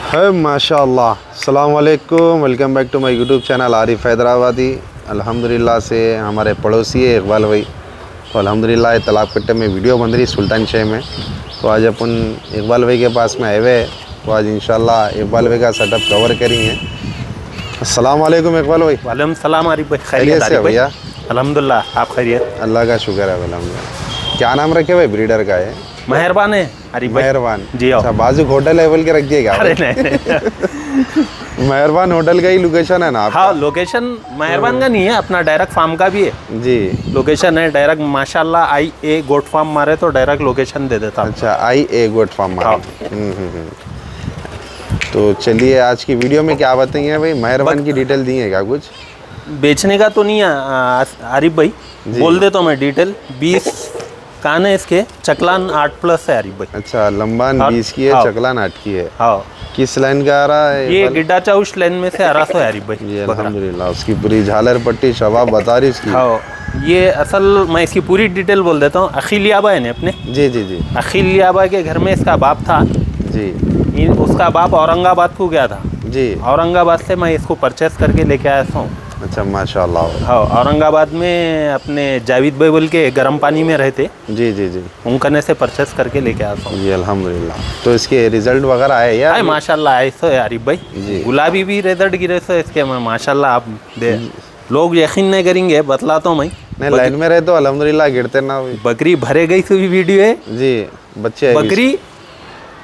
है माशाअल्लाह। अस्सलाम वालेकुम, welcome back to my YouTube channel Arif Hyderabadi. अल्हम्दुलिल्लाह से हमारे पड़ोसी है इकबाल भाई, तो अल्हम्दुलिल्लाह तालाब कट्टे में वीडियो बन रही सुल्तान शहर में। तो आज अपन इकबाल भाई के पास में आए हुए हैं, तो आज इंशाल्लाह इकबाल भाई का सेटअप कवर करेंगे। अस्सलाम वालेकुम इकबाल भाई। वालेकुम सलाम आरिफ भाई, खैरियत से भैया? अल्हम्दुलिल्लाह, आप खैरियत? अल्लाह का शुक्र है अल्हम्दुलिल्लाह। क्या नाम रखे भाई ब्रीडर का है? मेहरबान है आरिफ भाई। मेहरबान जी आओ। अच्छा, बाजू होटल लेवल के रख दिएगा? अरे नहीं मेहरबान होटल का ही लोकेशन है ना आपका? हाँ, लोकेशन मेहरबान का नहीं है, अपना डायरेक्ट फार्म का भी है जी। लोकेशन है डायरेक्ट। माशाल्लाह IA गोट फार्म मारे तो डायरेक्ट लोकेशन दे देता हूँ। अच्छा, IA गोट फार्म हाँ। तो चलिए आज की वीडियो में क्या बताएंगे भाई? मेहरबान की डिटेल दी है क्या कुछ? बेचने का तो नहीं है आरिफ भाई, बोल देता हूँ मैं डिटेल। 20 कान है इसके, चकलान 8+ है आरिफ भाई। अच्छा, लंबान 20 की है, हाँ। चकलान 8 की है। हाँ, किस लाइन का आ रहा है ये गिड्डा चाउश लाइन में से आ रहा है आरिफ भाई। ये अल्हम्दुलिल्लाह उसकी पूरी झालर पट्टी शबाब बता रही इसकी। हाँ, ये असल मैं इसकी पूरी डिटेल बोल देता हूँ। अखिल याबा है ना अपने? जी जी जी अखिल याबा के घर में इसका बाप था जी उसका बाप औरंगाबाद को गया था। जी। औरंगाबाद से मैं इसको परचेस करके लेके आया हूँ। अच्छा माशाल्लाह। हाँ, औरंगाबाद में अपने जावेद भाई बोल के गर्म पानी में रहते, जी जी जी। उनकने से परचेस करके लेके आया हूँ। जी अल्हम्दुलिल्लाह। तो इसके रिजल्ट वगैरह आए या? आए माशाल्लाह, ऐसा है आरिफ भाई जी। गुलाबी भी रिजल्ट गिरे से इसके में माशाल्लाह। आप दे लोग यकीन नहीं करेंगे, बतलाता हूँ मैं। नहीं, लाइन में रहे तो अल्हम्दुलिल्लाह गिरते ना हुई। बकरी भरे गई से भी वीडियो है जी। बच्चे बकरी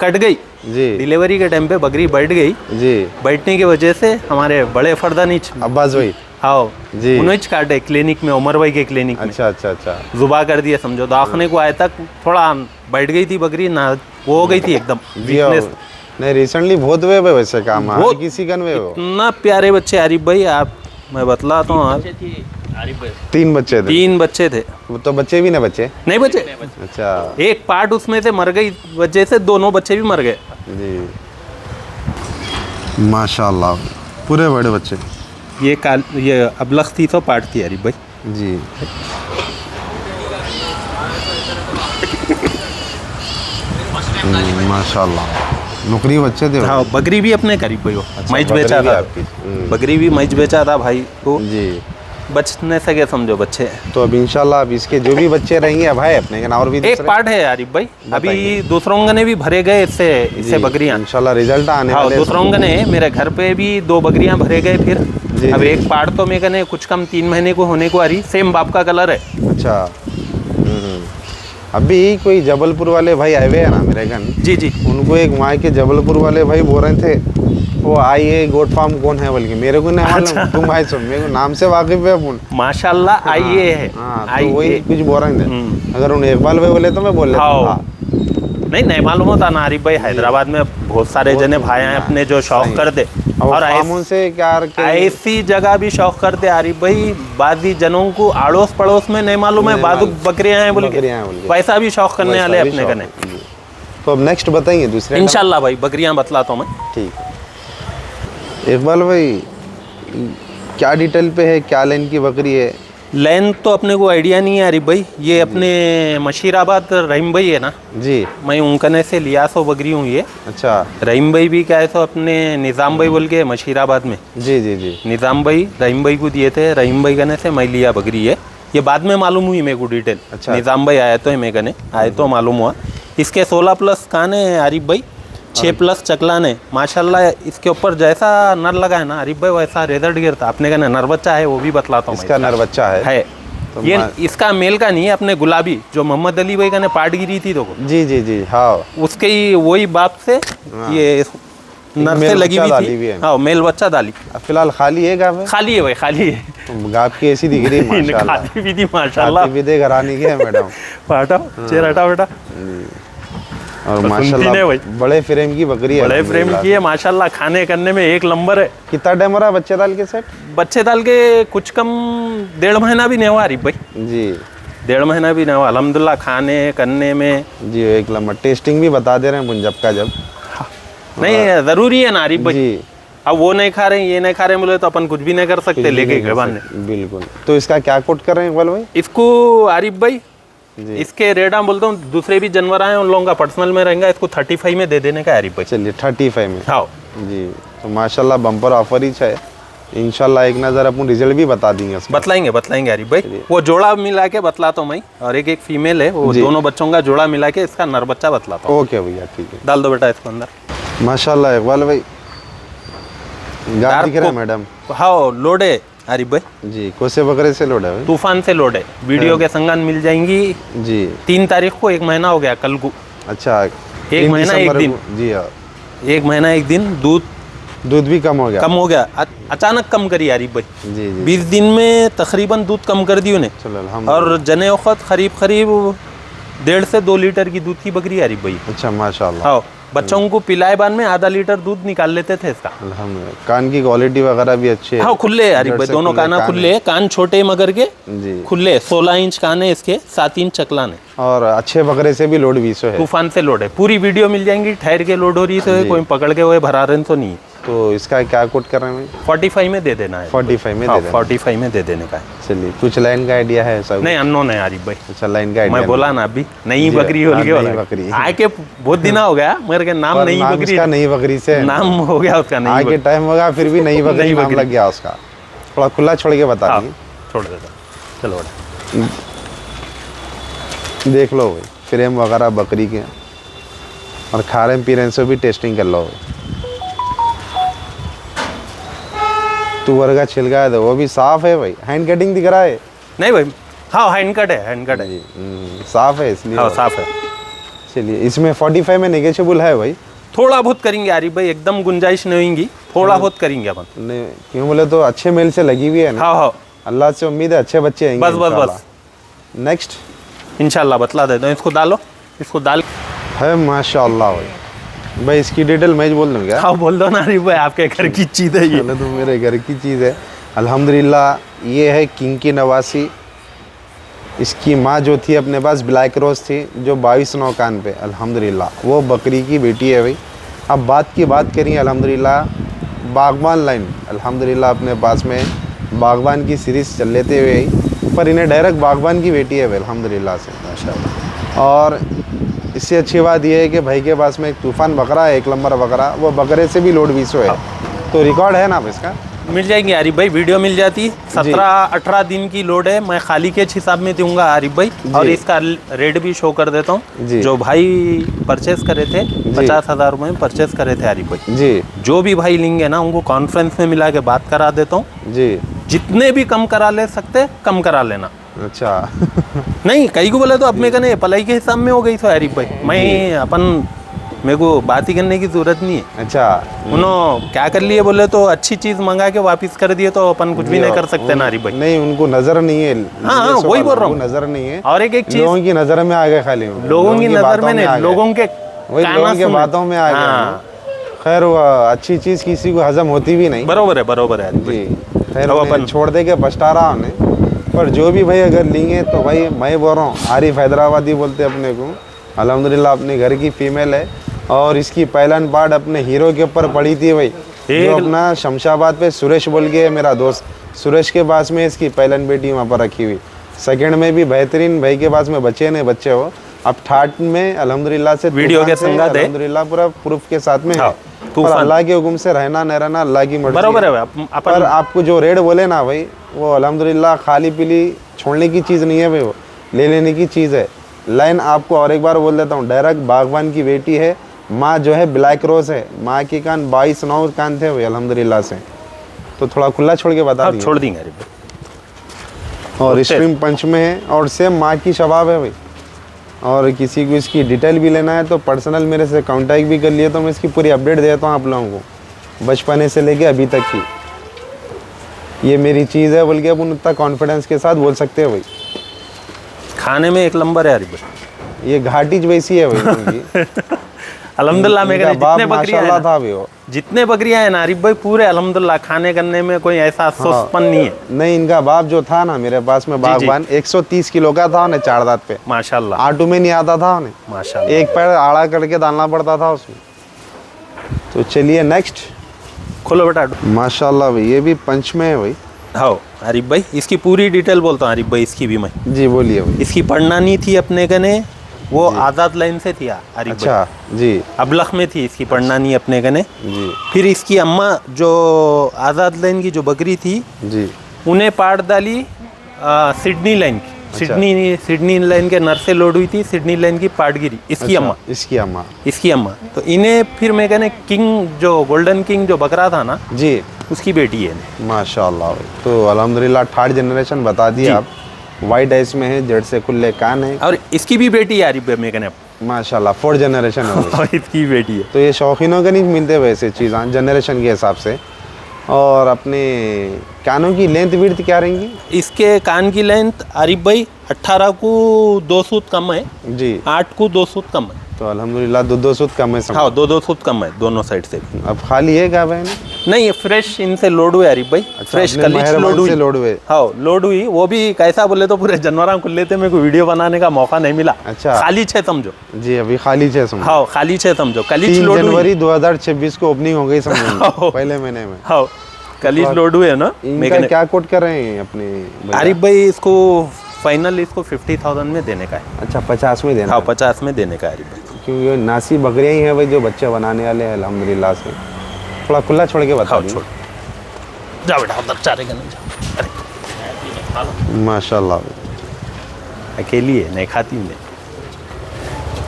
कट गई जी डिलीवरी के टाइम पे, बकरी बैठ गई। जी। बैठने की वजह से हमारे बड़े फरदानी अब्बास भाई हाँ जी। उन्हें काटे क्लिनिक में, उमर भाई के क्लिनिक में अच्छा अच्छा अच्छा। जुबा कर दिया समझो। दाखने को आए तक थोड़ा बैठ गई थी बकरी ना, वो हो गई थी एकदम जी हाँ। weakness। नहीं रिसेंटली बहुत हुए भाई वैसे काम, हर बहुत- किसी का हुए हो। इतना प्यारे बच्चे आरिफ भाई, आप मैं बतलाता हूँ। 3 बच्चे थे? 3 बच्चे थे। वो तो बच्चे भी ना बच्चे? नहीं बच्चे, अच्छा एक पार्ट उसमें से मर गई वजह से दोनों बच्चे भी मर गए। जी माशाल्लाह, पूरे बड़े बच्चे। ये अबलख थी तो पार्ट थी आरिफ भाई। जी। माशाल्लाह नुकरी बच्चे थे। हाँ, बकरी भी अपने करीब भाई, वो मैच बकरी बेचा भी था। आपकी? बकरी भी मैच बेचा था भाई को, जी। बच नहीं सके समझो बच्चे। तो अब इंशाल्लाह अब इसके जो भी बच्चे रहेंगे अब है अपने के ना और भी एक दूसरे? पार्ट है आरिफ भाई, अभी बताइए। दूसरों ने भी भरे गए इससे बकरियां। इंशाल्लाह रिजल्ट आने हाँ, वाले। दूसरों ने मेरे घर पे भी 2 बकरियां भरे गए फिर। जी, अब जी। एक पार्ट तो मेरे कने कुछ कम 3 महीने को होने को आ रही, सेम बाप का कलर है। अच्छा। अभी कोई जबलपुर वाले भाई आए हुए हैं ना मेरे घर, जी जी। उनको एक वहाँ के जबलपुर वाले भाई बोल रहे थे वो IA गोट फार्म कौन है, बल्कि मेरे को नहीं मालूम। तुम भाई सुन, मेरे को नाम से वाकिफ है अपन। माशाल्लाह IA है। हाँ, तो वही कुछ बोल रहे थे। अगर उन्हें इकबाल भाई बोले तो मैं बोल लेता। हाँ। हाँ। नहीं मालूम होता ना आरिफ भाई, हैदराबाद में बहुत सारे जने भाई हैं अपने जो शौक सही। करते, और और फार्मों से क्या ऐसी जगह भी शौक करते आरिफ भाई। बाजी जनों को आड़ोस पड़ोस में नहीं मालूम है, बाजू बकरियां हैं बोल बकरियां हैं बोल के के। वैसा भी शौक करने वाले वैसा भी अपने शौक कने। है। जी। तो अब नेक्स्ट बताइए दूसरे। इंशाल्लाह भाई बकरियां बतलाता हूँ मैं। ठीक है। इकबाल भाई क्या डिटेल पे है, क्या लाइन की बकरी है? लाइन तो अपने को आइडिया नहीं है आरिफ भाई। ये अपने मशीराबाद रहीम भाई है ना, जी। मैं उनकने से लिया सो बकरी हूँ ये। अच्छा। रहीम भाई भी क्या है तो अपने निज़ाम भाई बोल के मशीराबाद में, जी जी जी। निज़ाम भाई रहीम भाई को दिए थे। रहीम भाई कने से मैं लिया बकरी है, ये बाद में मालूम हुई मेरे को डिटेल। अच्छा। निज़ाम भाई आया तो मेरे कने आए तो मालूम हुआ। इसके 16+ कान है आरिफ भाई, 6+ चकलान है। माशाल्लाह इसके ऊपर जैसा नर लगा है ना आरिफ भाई वैसा रिजल्ट गिरता। अपने कने नर बच्चा है वो भी बतलाता हूँ। इसका नर बच्चा है? तो ये इसका मेल का नहीं है, अपने गुलाबी जो मोहम्मद अली भाई कने पार्ट गिरी थी तो जी जी जी। हाँ। उसके ही वही बाप से ये नर से मेल लगी बच्चा हुई डाली थी। हुई है। हाँ, मेल बच्चा डाली। अब फिलहाल खाली है गाँव में? खाली है भाई, खाली है। तो गाँव की ऐसी दिख रही है माशाल्लाह। खाती भी थी माशाल्लाह। खाती भी दे घरानी की है मैडम। हटाओ चेहरा हटा बेटा। और तो सुनती माशाल्लाह नहीं भाई। बड़े फ्रेम की बकरी है। बड़े फ्रेम की है माशाल्लाह, खाने करने में एक नंबर है। कितना टाइम हो रहा है बच्चे दाल के सेट? बच्चे डाल के कुछ कम 1.5 महीना भी नहीं हुआ आरिफ भाई, जी। 1.5 महीना भी नहीं हुआ अल्हम्दुलिल्लाह। खाने करने में जी एक नंबर। टेस्टिंग भी बता दे रहे हैं पुंजब का जब। नहीं ज़रूरी है ना आरिफ भाई। जी। अब वो नहीं खा रहे हैं ये नहीं खा रहे बोले तो अपन कुछ भी नहीं कर सकते लेके गए। बिल्कुल। तो इसका क्या कोट कर रहे हैं इकबाल भाई? इसको आरिफ भाई इसके रेट हम बोलता हूँ, दूसरे भी जानवर आए उन लोगों का पर्सनल में रहेगा, इसको 35 में दे देने का है आरिफ भाई। चलिए 35 में। हाँ जी। तो माशाल्लाह बम्पर ऑफर ही है। इंशाल्लाह एक नज़र अपन रिजल्ट भी बता देंगे उसका। बतलाएंगे आरिफ भाई। वो जोड़ा मिला के बतलाता हूँ मैं, और एक फीमेल है, वो जी। दोनों बच्चों का जोड़ा मिला के इसका नर बच्चा बतलाता हूँ। ओके भैया, ठीक है। डाल दो बेटा इसको अंदर। माशाल्लाह इकबाल भाई, गाय दिख रहा है मैडम? हाँ लोड है आरिफ भाई जी। कोसे बकरे से लोड है भाई? तूफान से लोड है। वीडियो के संगान मिल जाएंगी जी। 3 तारीख को, 1 महीना हो गया कल को। अच्छा, 1 महीना 1 दिन। जी हाँ। 1 महीना 1 दिन दूध भी कम हो गया? अचानक कम करी आरिफ भाई। जी जी। 20 दिन में तकरीबन दूध कम कर दी उन्हें। चलो अल्हम्दुलिल्लाह। और जने वक्त करीब 1.5 से 2 लीटर की दूध की बकरी आरिफ भाई। अच्छा माशाल्लाह। हाँ, बच्चों को पिलाए बाद में आधा लीटर दूध निकाल लेते थे इसका। अल्हम्दुलिल्लाह। कान की क्वालिटी वगैरह भी अच्छी है? हाँ खुले है आरिफ भाई, दोनों कान खुले है। कान छोटे मगर के जी खुले, 16 इंच कान है इसके, 7 इंच चकलान है। और अच्छे बकरे से भी लोड 20 है? तूफान से लोड है। पूरी वीडियो मिल जाएंगी, ठहर के लोड हो रही है, कोई पकड़ के हुए भरा रहे तो नहीं। तो इसका क्या कोट कर रहे हैं? 45 में दे देना है। 45 में हाँ, दे देना। 45 में दे देने का है। चलिए, कुछ लाइन का आइडिया है सब? नहीं, अननोन है आरिफ भाई। अच्छा, लाइन का आइडिया मैं बोला ना अभी नई जी, बकरी हो हाँ, गई। नई बकरी। आके बहुत दिन हो गया, मेरे के नाम नई नाम बकरी, इसका नई बकरी से नाम हो गया उसका नई आगे टाइम होगा फिर भी नई बकरी नाम लग गया उसका। थोड़ा खुला छोड़ के बता दीजिए। छोड़ देता, चलो बेटा देख लो भाई, फ्रेम वगैरह बकरी के, और खा रहे पी रहे से भी टेस्टिंग कर लो। तुअर का छिलका है तो वो भी साफ है भाई। हैंड कटिंग दिख रहा है? नहीं भाई, हाँ हैंड कट है, हैंड कट है। साफ है इसलिए। हाँ साफ है। चलिए, इसमें 45 में नेगोशिएबल है भाई? थोड़ा बहुत करेंगे आरिफ भाई, एकदम गुंजाइश नहीं होगी, थोड़ा बहुत करेंगे अपन। नहीं, क्यों बोले तो अच्छे मेल से लगी हुई है ना। हाँ हाँ, अल्लाह से उम्मीद है अच्छे बच्चे आएंगे। बस नेक्स्ट इंशाल्लाह बतला देता हूँ। इसको डालो, इसको डाल। है माशाल्लाह भाई। भाई इसकी डिटेल मैं बोल दूँ क्या? हाँ बोल दो ना आरिफ भाई, आपके घर की चीज़ है ये। तो मेरे घर की चीज़ है अल्हम्दुलिल्लाह। ये है किंग की नवासी। इसकी माँ जो थी अपने पास ब्लैक रोज थी, जो 22 कान पे, अल्हम्दुलिल्लाह वो बकरी की बेटी है भाई। अब बात की बात करें अल्हम्दुलिल्लाह, बागबान लाइन अल्हम्दुलिल्लाह अपने पास में बागबान की सीरीज़ चल लेते हुए, पर इन्हें डायरेक्ट बागबान की बेटी है भाई अल्हम्दुलिल्लाह से, माशाल्लाह। और इससे अच्छी बात यह है कि भाई के पास में एक तूफ़ान बकरा है, 1 नंबर बकरा, वो बकरे से भी लोड 20 है। तो रिकॉर्ड है ना अब इसका? मिल जाएंगे आरिफ भाई, वीडियो मिल जाती। 17-18 दिन की लोड है। मैं खाली के हिसाब में दूंगा आरिफ भाई, और इसका रेट भी शो कर देता हूँ। जो भाई परचेस करे थे 50,000 रुपये में परचेस करे थे आरिफ भाई जी, जो भी भाई लेंगे ना उनको कॉन्फ्रेंस में मिला के बात करा देता हूँ जी। जितने भी कम करा ले सकते कम करा लेना। अच्छा नहीं कहीं को बोले तो अब मैं कहने पलाई के हिसाब में हो गई तो आरिफ भाई, मैं अपन मेरे को बात ही करने की जरूरत नहीं है। अच्छा, उन्होंने क्या कर लिए बोले तो अच्छी चीज मंगा के वापिस कर दिए तो अपन कुछ भी नहीं कर सकते ना आरिफ भाई। नहीं, उनको नजर नहीं है। हाँ वही बोल रहा हूँ, नजर नहीं है। और एक चीज लोगों की नजर में आ गए, खाली लोगों की नजर में नहीं, लोगों के वही लोगों के बातों में आ गए। खैर वो अच्छी चीज किसी को हजम होती भी नहीं। बरोबर है जी। खैर अपन छोड़ दे के पछता रहा उन्हें। पर जो भी भाई अगर लेंगे तो भाई मैं बोल रहा हूँ, आरिफ हैदराबादी बोलते अपने को, अल्हम्दुलिल्लाह अपने घर की फीमेल है। और इसकी पहलन पार्ट अपने हीरो के ऊपर पड़ी थी भाई, जो अपना शमशाबाद पे सुरेश बोल के मेरा दोस्त, सुरेश के पास में इसकी पहलन बेटी वहाँ पर रखी हुई। सेकंड में भी बेहतरीन भाई के पास में बच्चे हो। अब थर्ड में अल्हम्दुलिल्लाह से वीडियो के संग दे, अल्हम्दुलिल्लाह पूरा प्रूफ के साथ में है। पर अल्लाह के हुक्म से रहना न रहना अल्लाह की मर्जी। बराबर है। पर आपको जो रेट बोले ना भाई, वो अल्हम्दुलिल्लाह खाली पीली छोड़ने की चीज़ नहीं है भाई, वो ले लेने की चीज़ है। लाइन आपको और एक बार बोल देता हूँ, डायरेक्ट बागवान की बेटी है। माँ जो है ब्लैक रोज है, माँ के कान 22-9 कान थे भाई अल्हम्दुलिल्लाह से। तो थोड़ा खुला छोड़ के बता दीजिए। छोड़ देंगे। और स्ट्रीम पंच में है और सेम माँ की शबाब है भाई। और किसी को इसकी डिटेल भी लेना है तो पर्सनल मेरे से कांटेक्ट भी कर लिए, तो मैं इसकी पूरी अपडेट देता हूँ आप लोगों को, बचपने से लेके अभी तक की। ये मेरी चीज़ है बोल के अपन उतना कॉन्फिडेंस के साथ बोल सकते हैं भाई। खाने में 1 नंबर है आरिफ भाई। ये घाटी वैसी है भाई उनकी। अल्हम्दुलिल्लाह में जितने बकरियां था भी वो, जितने बकरियां हैं ना आरिफ भाई पूरे अल्हम्दुलिल्लाह खाने करने में कोई ऐसा सोचपन नहीं है। नहीं, इनका बाप जो था ना मेरे पास में बागबान 130 किलो का था, उन्हें 4 दांत पे, माशाल्लाह आटू में नहीं आता था उन्हें, माशाल्लाह एक पैर आड़ा करके डालना पड़ता था उसमें। तो चलिए नेक्स्ट खोलो बेटा। माशाल्लाह भाई ये भी पंच में है भाई। हाँ आरिफ भाई इसकी पूरी डिटेल बोलता हूँ आरिफ भाई, इसकी भी मैं। जी बोलिए भाई। इसकी पढ़ना नहीं थी अपने कने, वो आज़ाद लाइन से थी आरिफ भाई। अच्छा जी अबलख में थी इसकी पढ़ना नहीं अपने गने। जी फिर इसकी अम्मा जो आज़ाद लाइन की जो बकरी थी जी उन्हें पाट डाली सिडनी लाइन की। सिडनी लाइन के नर से लोड हुई थी, सिडनी लाइन की पाटगिरी इसकी अम्मा। इसकी अम्मा तो इन्हें फिर मैं कहने किंग जो गोल्डन किंग जो बकरा था ना जी उसकी बेटी है। माशाल्लाह। तो अल्हम्दुलिल्लाह थर्ड जनरेशन बता दिया आप। वाइट आइस में है, जड़ से खुले कान है, और इसकी भी बेटी है आरिफ भाई मैं कहने माशाल्लाह फोर्थ जनरेशन है वो। और इसकी बेटी है। तो ये शौकीनों के नहीं मिलते वैसे चीज़ें जनरेशन के हिसाब से। और अपने कानों की लेंथ विड्थ क्या रहेंगी? इसके कान की लेंथ आरिफ भाई 18 को 2 सूत कम है जी 8 को 2 सूत कम है। तो अल्हम्दुलिल्लाह दो सूत कम है समझ। हाँ 2 सूत कम है दोनों साइड से। अब खाली है क्या बहन? नहीं ये फ्रेश इनसे लोड हुए आरिफ भाई। फ्रेश कलीच लोड हुई। लोड हुए। हाँ लोड हुई, वो भी कैसा बोले तो पूरे जानवर खुल लेते मेरे को वीडियो बनाने का मौका नहीं मिला। अच्छा खाली छे समझो। जी अभी खाली छे समझो। हाँ खाली छे समझो। कलीच 3 लोड हुई। जनवरी 2026 को ओपनिंग हो गई समझो पहले महीने में। हाँ कलीच लोड हुए है ना। इनका क्या कोट कर रहे हैं अपने आरिफ भाई? इसको फाइनल इसको 50,000 में देने का है। अच्छा 50 में देना? हाँ 50 में देने का है आरिफ भाई। क्योंकि ये नासी बकरियाँ ही हैं भाई जो बच्चे बनाने वाले हैं अल्हम्दुलिल्लाह से। थोड़ा खुला छोड़ के बताओ। छोड़ जाओ बेटा उधर चारे करने जाओ। अरे माशाल्लाह अकेली है नहीं खाती नहीं।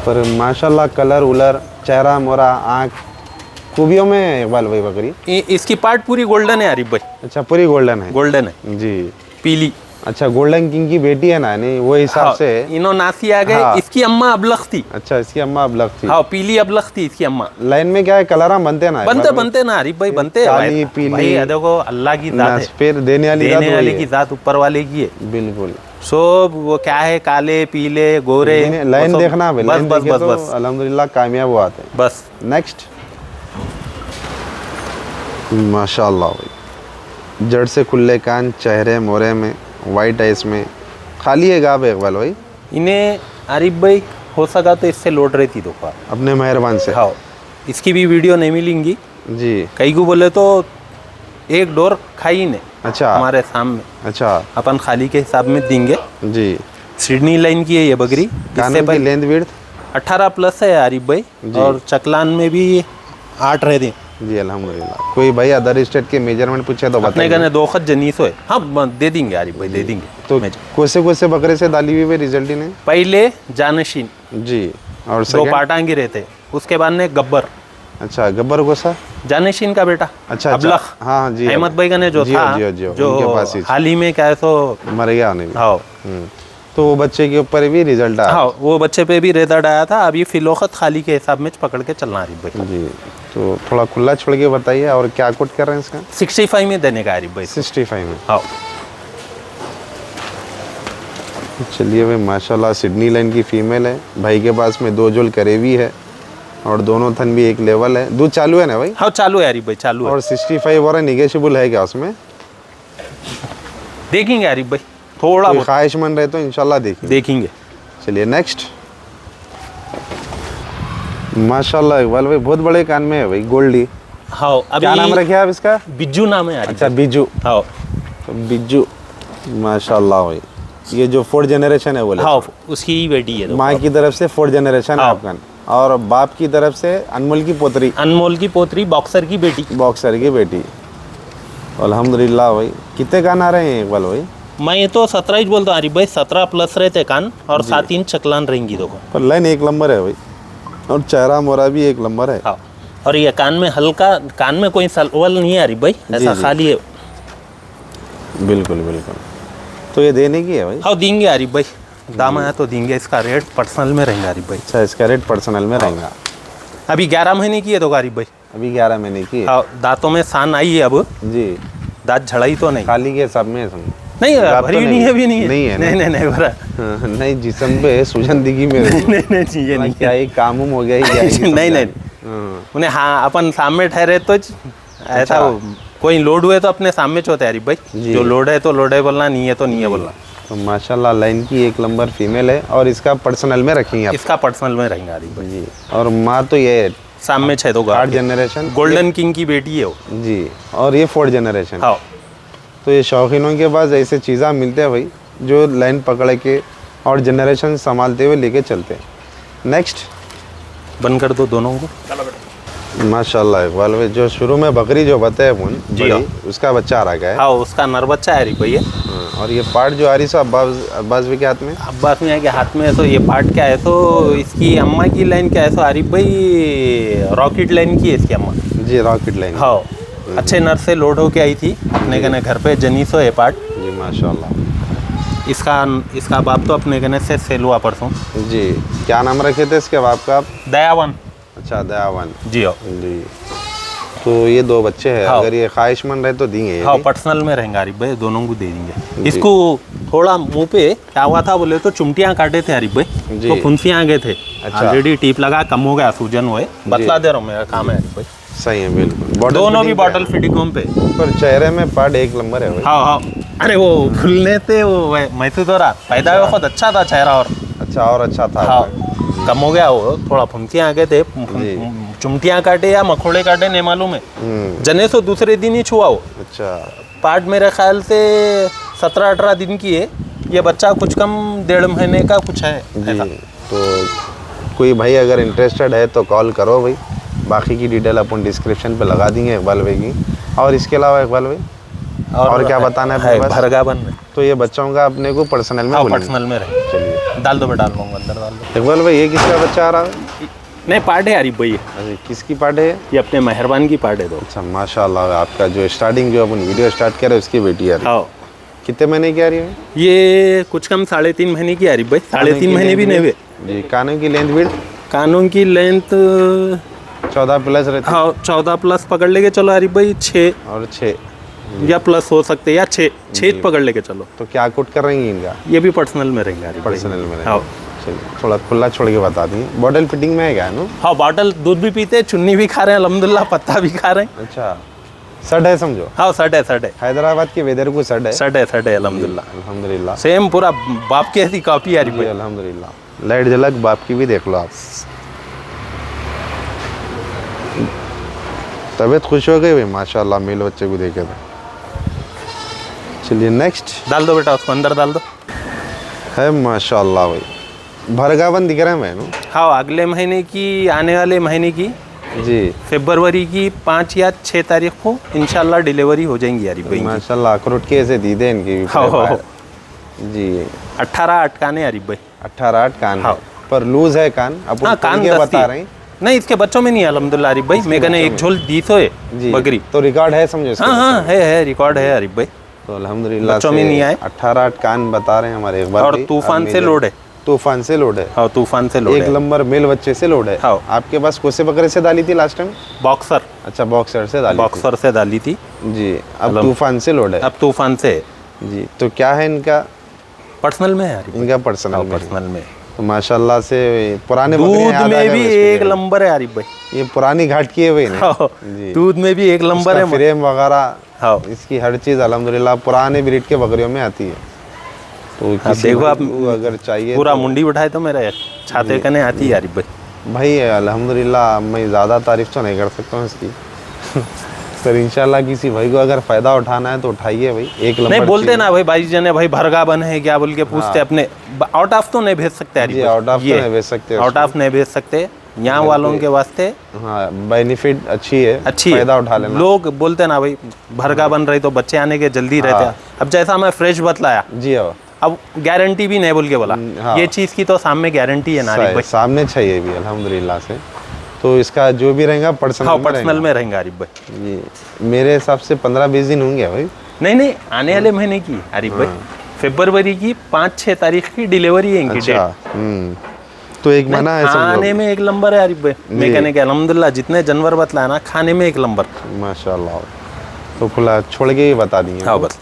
पर माशाल्लाह कलर उलर चेहरा मोरा आँख खूबियों में इकबाल भाई बकरी। इसकी पार्ट पूरी गोल्डन है आरिफ भाई। अच्छा पूरी गोल्डन है? गोल्डन है जी पीली। अच्छा गोल्डन किंग की बेटी है ना? नहीं वो हिसाब हाँ, से इनो नासी आ गए। हाँ। इसकी अम्मा अबलख थी। अच्छा इसकी अम्मा अबलख थी। हाँ पीली अबलख थी इसकी अम्मा। लाइन में क्या है कलरा बनते ना? बनते ना आरिफ भाई बनते हैं। काली पीली भाई देखो अल्लाह की जात है। फिर देने वाली की जात ऊपर वाले की है बिल्कुल। सो वो क्या है काले पीले गोरे लाइन देखना बस बस बस बस अल्हम्दुलिल्लाह कामयाब हुआ है। बस नेक्स्ट माशाल्लाह भाई जड़ से खुले कान चेहरे मोरे में वाइट आइस में खाली है गाब इकबाल भाई। इन्हें आरिफ भाई हो सका तो इससे लौट रही थी दोपहर अपने मेहरबान से। हाँ इसकी भी वीडियो नहीं मिलेंगी जी। कई को बोले तो एक डोर खाई ने। अच्छा हमारे सामने। अच्छा अपन खाली के हिसाब में देंगे जी। सिडनी लाइन की है ये बकरी। कानों की लेंथ विड्थ 18 प्लस है आरिफ भाई। और चकलान में भी 8 रह दी जी अल्हम्दुलिल्लाह। कोई भाई अदर स्टेट के मेजरमेंट पूछे तो अपने कहने 2 खत जनीस होए। हाँ दे देंगे आरिफ भाई दे देंगे। तो कोसे बकरे से डाली हुई रिजल्ट ने? पहले जानशीन जी और 2 पाटांगी रहते उसके बाद में गब्बर। अच्छा गब्बर गोसा जानशीन का बेटा। अच्छा अबलख। हाँ जी अहमद भाई का ने जो था जो हाल ही में क्या है सो मर गया नहीं। हाँ तो वो बच्चे के ऊपर भी रिजल्ट आया? हाँ वो बच्चे पे भी रिजल्ट आया था। अभी फिलोखत खाली के हिसाब में पकड़ के चलना आरिफ भाई जी। तो थोड़ा खुला छोड़ के बताइए और क्या कोट कर रहे हैं इसका? 65 में देने का आरिफ भाई। 65 में? हाँ चलिए भाई माशाल्लाह सिडनी लाइन की फीमेल है। भाई के पास में 2 जोल करेवी है और दोनों थन भी एक लेवल है। दूध चालू है ना भाई? हाँ चालू है आरिफ भाई चालू है। और 65 और निगेशिबल है क्या उसमें? देखेंगे आरिफ भाई थोड़ा बहुत ख्वाहिशमंद रहे तो इंशाल्लाह देखेंगे। चलिए नेक्स्ट। माशाल्लाह इकबाल भाई बहुत बड़े कान में है भाई गोल्डी। हाँ अभी क्या नाम रखे आप इसका? बिज्जू नाम है। अच्छा बिज्जू। हाँ तो बिज्जू माशाल्लाह भाई ये जो 4th जनरेशन है बोले? हाँ उसकी ही बेटी है। माँ की तरफ से 4th जनरेशन है आपका और बाप की तरफ से अनमोल की पोतरी बॉक्सर की बेटी। अल्हम्दुलिल्लाह भाई कितने कान आ रहे हैं इकबाल भाई? मैं ये तो 17 ही बोलता हूँ आरिफ भाई 17 प्लस रहते कान और 7 चकलान रहेंगी दो। पर लाइन एक नंबर है भाई और चेहरा मोरा भी एक नंबर है। हाँ और ये कान में हल्का कान में कोई सलवल नहीं है आरिफ भाई ऐसा खाली है। बिल्कुल बिल्कुल। तो ये देने की है भाई? हाँ देंगे आरिफ भाई दाम आया तो देंगे। इसका रेट पर्सनल में रहेगा आरिफ भाई। अच्छा इसका रेट पर्सनल में रहेगा। अभी 11 महीने की है तो आरिफ भाई। अभी 11 महीने की? हाँ दांतों में सान आई है अब जी। दांत झड़ाई तो नहीं? खाली के सब में नहीं भरी नहीं है। अभी नहीं है नहीं भरा नहीं जिस्म पे सूजन दिखी मेरे नहीं ये नहीं क्या ये काम हो गया नहीं उन्हें हाँ अपन सामने ठहरे तो ऐसा कोई लोड हुए तो अपने सामने होते हैं आरिफ भाई। जो लोड है तो लोड है बोलना, नहीं है तो नहीं है बोलना। तो माशाल्लाह लाइन की एक नंबर फीमेल है और इसका पर्सनल में रखेंगे आप? इसका पर्सनल में रहेंगे आरिफ भाई जी। और माँ तो ये सामने 3rd जनरेशन गोल्डन किंग की बेटी है वो जी। और ये 4th जनरेशन। हाँ तो ये शौकीनों के पास ऐसे चीज़ें मिलते हैं भाई जो लाइन पकड़ के और जनरेशन संभालते हुए लेके चलते हैं। नेक्स्ट बंद कर दो दोनों को। माशाल्लाह इकबाल भाई, जो शुरू में बकरी जो बताए अपन जी बड़ी, हाँ। उसका बच्चा आ रहा है। हाँ उसका नर बच्चा है आरिफ भाई है। और ये पार्ट जो आ रही सो अब्बास भी के हाथ में। अब्बास मियाँ के हाथ में है। तो ये पार्ट क्या है, तो इसकी अम्मा की लाइन क्या है, तो आरिफ भाई रॉकेट लाइन की है इसकी अम्मा। जी रॉकेट लाइन। हाँ अच्छे नर से लोड होके आई थी अपने कने घर पे, जनीसो है पार्ट। जी माशाल्लाह। इसका बाप तो अपने कने से सेल हुआ परसों। जी क्या नाम रखे थे इसके बाप का आप? दयावन। अच्छा दयावन। जी हाँ। जी तो ये दो बच्चे हैं। हाँ। अगर ये ख्वाहिशमंद रहे तो देंगे ये हाँ भी? पर्सनल में रहेंगे आरिफ भाई, दोनों को दे देंगे। जी। इसको थोड़ा मुंह पे क्या हुआ था बोले तो चुमटियाँ काटे थे आरिफ भाई, जी। तो फुंसियाँ आ गए थे। अच्छा। ऑलरेडी टीप लगा, कम हो गया, सूजन हुए। बतला दे रहा हूँ, मेरा काम है आरिफ भाई। सही है बिल्कुल। बॉटल दोनों भी फिटिंग पे बॉटल फिटिंग पे। है। पर चेहरे में पार्ट एक नंबर है भाई। हाँ हाँ। अरे वो खुलने से वो महसूस हो रहा, पैदा हुआ बहुत अच्छा था चेहरा। और अच्छा और अच्छा था। हाँ कम हो गया, वो थोड़ा फुंसियाँ आ गए थे। चुमटियाँ काटे या मखोड़े काटे नहीं मालूम है। जने सो दूसरे दिन ही छुआ वो अच्छा पार्ट। मेरे ख्याल से 17-18 दिन की है ये बच्चा, कुछ कम 1.5 महीने का कुछ है ऐसा। जी। तो कोई भाई अगर इंटरेस्टेड है तो कॉल करो भाई। बाकी की डिटेल अपन डिस्क्रिप्शन पे लगा देंगे इकबाल भाई की। और इसके अलावा इकबाल भाई और क्या बताना है अपने पास? भरगावन में। तो ये बच्चों का अपने को पर्सनल में हाँ बोलेंगे। पर्सनल में रहे। चलिए डाल दो, मैं डाल दूंगा अंदर, डाल दो। इकबाल भाई ये किसका बच्चा आ रहा है? नहीं पार्ट है आरिफ भाई, अरे किसकी पार्ट है ये? ये अपने मेहरबान की पार्ट है। दो अच्छा माशाल्लाह। आपका जो स्टार्टिंग जो अपन वीडियो स्टार्ट कर रहे हैं उसकी बेटी आ रही है। हाँ कितने महीने की आ रही है? ये कुछ कम 3.5 महीने की आरिफ भाई। 3.5 महीने भी नहीं हुए। जी कानों की लेंथ विड्थ कानों की लेंथ 14 प्लस रहती है। हाँ 14 प्लस पकड़ लेके चलो आरिफ भाई। 6 और 6 या प्लस हो सकते हैं, या 6 पकड़ लेके चलो। तो क्या कुट कर रही हैं इनका? ये भी पर्सनल में रहेंगे आरिफ भाई। पर्सनल में हाँ चलिए थोड़ा खुला छोड़ के बता दी। बॉटल फिटिंग में है क्या ना? हाँ बॉटल दूध भी पीते हैं, चुन्नी भी खा रहे हैं अल्हम्दुलिल्लाह, पत्ता भी खा रहे हैं। अच्छा सड है समझो। हाँ सट है। हैदराबाद के वेदर को सड है। सट है अल्हम्दुलिल्लाह। अल्हम्दुलिल्लाह। सेम पूरा बाप की ऐसी कॉपी आरिफ जी भाई। अल्हम्दुलिल्लाह। लाइट झलक बाप की भी देख लो आप। तबीयत खुश हो गई भाई माशाल्लाह, मेल बच्चे को देखे थे। चलिए नेक्स्ट डाल दो बेटा, उसको अंदर डाल दो। है माशाल्लाह भाई, भरगावन दिख रहा है मैनू। हाँ अगले महीने की, आने वाले महीने की जी फरवरी की 5 या 6 तारीख को इंशाल्लाह डिलीवरी हो जाएंगी आरिफ भाई की। माशाल्लाह अखरोट के ऐसे दीदे इनकी भी। हाँ। जी 18 अटकाने आरिफ भाई। 18-8 कान हाँ। है। पर लूज है कान। अब हाँ कान के दस्ती बता रहे हैं। नहीं, इसके बच्चों में नहीं है अल्हम्दुलिल्लाह आरिफ भाई। मैं कहने एक झोल 200 है जी बकरी। तो रिकॉर्ड है समझो इसके हाँ हाँ बच्चों में। है रिकॉर्ड है आरिफ भाई। तो अल्हम्दुलिल्लाह बच्चों में नहीं आए। 18-8 कान बता रहे हैं हमारे एक बार। और तूफान से लोड है। तूफान से लोड है। हाँ तूफान से लोड एक है। नंबर मेल बच्चे से लोड है। हाँ। आपके पास कौन से बकरे से डाली थी लास्ट टाइम? बॉक्सर। अच्छा बॉक्सर से डाली बॉक्सर से डाली थी। थी। जी अब तूफान से लोड है। अब तूफान से है। जी तो क्या है इनका? पर्सनल में है आरिफ भाई। इनका पर्सनल में। पर्सनल में तो माशाल्लाह से पुराने बकरे दूध याद आ में गए भी इसको एक देख। नंबर है आरिफ भाई। ये पुरानी घाट की है वही ना? हाँ, जी। दूध में भी एक नंबर इसका है। फ्रेम वगैरह हाँ इसकी हर चीज़ अल्हम्दुलिल्लाह पुराने ब्रीड के बकरियों में आती है। तो किसी देखो भाई आप, को अगर चाहिए पूरा तो मुंडी उठाए तो मेरे छाते कने आती है आरिफ भाई। भाई अल्हम्दुलिल्लाह मैं ज़्यादा तारीफ तो नहीं कर सकता हूँ इसकी। सर इंशाल्लाह किसी भाई को अगर फ़ायदा उठाना है तो उठाइए भाई। एक नहीं नंबर बोलते चीज़ ना भाई, भाई जने भाई भरगा बन है क्या बोल के पूछते अपने। आउट ऑफ तो नहीं भेज सकते है। जी आउट ऑफ तो नहीं भेज सकते आउट ऑफ नहीं भेज सकते। यहाँ वालों के वास्ते हाँ बेनिफिट अच्छी है। अच्छी है। फ़ायदा उठा लेना। लोग बोलते ना भाई भरगा बन रही तो बच्चे आने के जल्दी रहते हैं। अब जैसा मैं फ्रेश बतलाया, जी हाँ अब गारंटी भी नहीं बोल के बोला। हाँ। ये चीज़ की तो सामने गारंटी है ना आरिफ भाई। सामने चाहिए भी अल्हम्दुलिल्लाह से। तो इसका जो भी रहेगा पर्सनल हाँ में पर्सनल में रहेंगे आरिफ भाई। जी मेरे हिसाब से 15-20 दिन होंगे भाई। नहीं आने वाले महीने की आरिफ भाई। फरवरी की 5-6 तारीख की डिलीवरी है इनकी अच्छा डेट। तो एक महीना है खाने समझो। में एक नंबर है आरिफ भाई। मैं कहने के अल्हम्दुलिल्लाह जितने जानवर बतलाया ना, खाने में एक नंबर। माशाल्लाह। तो खुला छोड़ के ही बता दिए। हाँ बस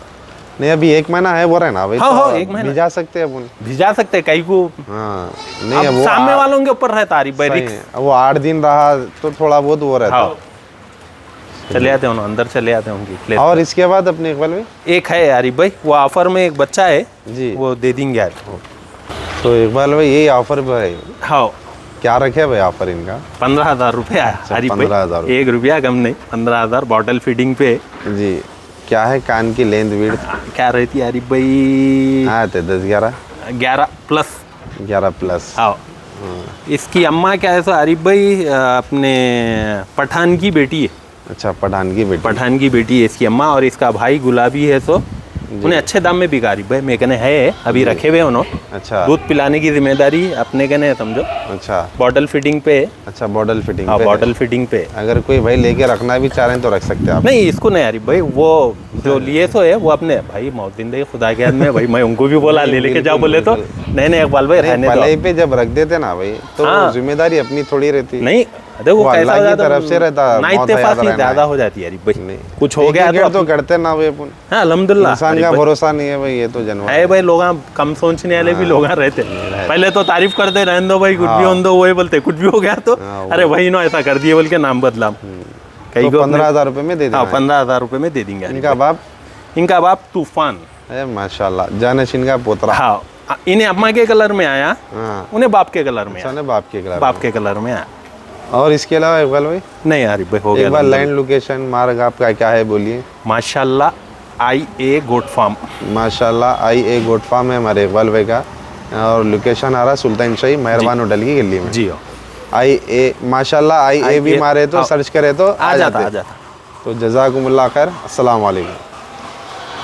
नहीं अभी एक महीना है वो रहना भाई। हाँ, तो हाँ, एक महीना। भिजा सकते हैं अपन। भिजा सकते कई को। हाँ नहीं अब वो सामने वालों के ऊपर रहता आरिफ भाई सही रिक्स। है। वो 8 दिन रहा तो थोड़ा बहुत वो रहता हाँ चले आते हैं अंदर, चले आते हैं उनकी प्लेस। और इसके बाद अपने इकबाल भाई एक है आरिफ भाई, वो ऑफर में एक बच्चा है जी। वो दे देंगे आज। तो इकबाल भाई यही ऑफर पे है। हाँ क्या रखे भाई ऑफर इनका? 15,000 रुपये आया आरिफ 15,000 भाई। 1 रुपया कम नहीं, 15,000 बॉटल फीडिंग पे। जी क्या है कान की लेंथ विड्थ? क्या रहती है आरिफ भाई? हाँ थे 10-11 11 प्लस। 11 प्लस। हाँ इसकी अम्मा क्या है सो आरिफ भाई अपने पठान की बेटी है। अच्छा, पठान की बेटी। पठान की बेटी है इसकी अम्मा, और इसका भाई गुलाबी है सो उन्हें अच्छे दाम में बिका आरिफ भाई। मेरे कहने है अभी रखे हुए उन्होंने। अच्छा दूध पिलाने की जिम्मेदारी अपने कहने है समझो। अच्छा बॉटल फिटिंग पे है। अच्छा, बॉटल फिटिंग हाँ पे है। बॉटल फिटिंग पे है। अगर कोई भाई लेके रखना भी चाह रहे हैं तो रख सकते हैं आप। नहीं इसको नहीं आरिफ भाई, वो जो लिए सो है वो अपने भाई मौत जिंदगी खुदा के हाथ में भाई। मैं उनको भी बोला ले लेके जाओ, बोले तो नहीं इकबाल भाई रहने दो। पहले पे जब रख देते ना भाई तो हाँ। जिम्मेदारी अपनी थोड़ी रहती। नहीं देखो वो कैसा अल्लाह हो की जाता तरफ से रहता, ना, मौत याद इत्तेफाकी रहना ज्यादा है। हो जाती है यार भाई। नहीं, कुछ हो गया तो करते ना भाई अपन। हाँ अल्हम्दुलिल्लाह। इंसान का भरोसा नहीं है भाई, ये तो जानवर है भाई, लोग कम सोचने वाले भी लोग रहते। पहले तो तारीफ करते रहने दो भाई, कुछ भी हो दो, वही बोलते कुछ भी हो गया तो अरे भाई नो ऐसा कर दिए बोल के नाम बदला। तो 15,000 रुपए में दे देना। हाँ 15,000 रुपए में दे देंगे। इनका बाप तूफान है माशाल्लाह, जानशीन का पोतरा। हाँ इन्हें अम्मा के कलर में आया, हाँ, उन्हें बाप के कलर में अच्छा, बाप के कलर। बाप के कलर में आया। और इसके अलावा इकबाल भाई नहीं यार भाई हो गया। एक बार लैंड लोकेशन मार्ग आपका क्या है बोलिए। माशाल्लाह IA गोट फार्म। माशाल्लाह IA गोट फार्म है हमारे इकबाल भाई का, और लोकेशन आ रहा सुल्तान शाही मेहरबान होटल की गली में। जी हो। IA माशाल्लाह IA भी मारे तो सर्च करे तो आ जाता। तो जज़ाकुमुल्लाह खैर, अस्सलाम वालेकुम।